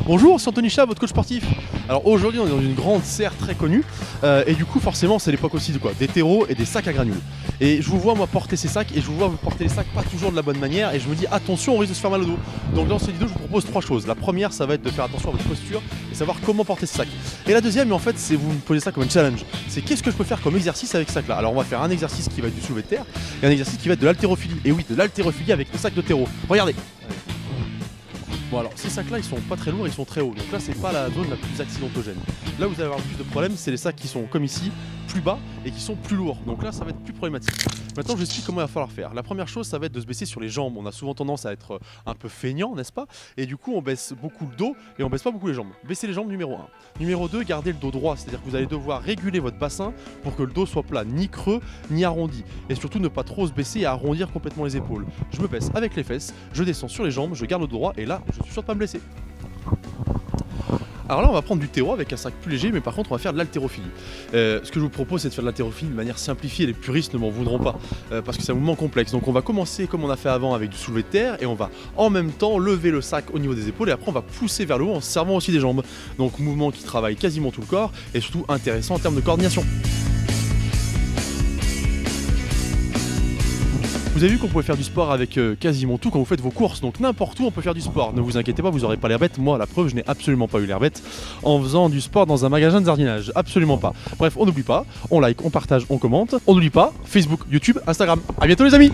Bonjour, c'est Anthony Chat, votre coach sportif. Alors aujourd'hui on est dans une grande serre très connue et du coup forcément c'est l'époque aussi de quoi? Des terreaux et des sacs à granules. Et je vous vois moi porter ces sacs et je vous vois vous porter les sacs pas toujours de la bonne manière et je me dis attention, on risque de se faire mal au dos. Donc dans cette vidéo je vous propose trois choses. La première ça va être de faire attention à votre posture et savoir comment porter ces sacs. Et la deuxième, mais en fait c'est vous me posez ça comme un challenge. C'est qu'est-ce que je peux faire comme exercice avec ce sac là. Alors on va faire un exercice qui va être du soulevé de terre et un exercice qui va être de l'haltérophilie. Et oui, de l'haltérophilie avec le sac de terreau. Regardez. Bon alors ces sacs là ils sont pas très lourds, ils sont très hauts, donc là c'est pas la zone la plus accidentogène. Là où vous allez avoir le plus de problèmes c'est les sacs qui sont comme ici, plus bas et qui sont plus lourds, donc là ça va être plus problématique. Maintenant je vous explique comment il va falloir faire. La première chose ça va être de se baisser sur les jambes, on a souvent tendance à être un peu feignant n'est-ce pas? Et du coup on baisse beaucoup le dos et on baisse pas beaucoup les jambes. Baissez les jambes numéro 1. Numéro 2, gardez le dos droit, c'est-à-dire que vous allez devoir réguler votre bassin pour que le dos soit plat, ni creux ni arrondi. Et surtout ne pas trop se baisser et arrondir complètement les épaules. Je me baisse avec les fesses, je descends sur les jambes, je garde le dos droit et là je suis sûr de pas me blesser. Alors là on va prendre du terreau avec un sac plus léger, mais par contre on va faire de l'haltérophilie. Ce que je vous propose c'est de faire de l'haltérophilie de manière simplifiée, les puristes ne m'en voudront pas parce que c'est un mouvement complexe. Donc on va commencer comme on a fait avant avec du soulevé de terre et on va en même temps lever le sac au niveau des épaules et après on va pousser vers le haut en se servant aussi des jambes. Donc mouvement qui travaille quasiment tout le corps et surtout intéressant en termes de coordination. Vous avez vu qu'on pouvait faire du sport avec quasiment tout quand vous faites vos courses, donc n'importe où on peut faire du sport. Ne vous inquiétez pas, vous n'aurez pas l'air bête. Moi, la preuve, je n'ai absolument pas eu l'air bête en faisant du sport dans un magasin de jardinage. Absolument pas. Bref, on n'oublie pas, on like, on partage, on commente. On n'oublie pas Facebook, YouTube, Instagram. A bientôt les amis!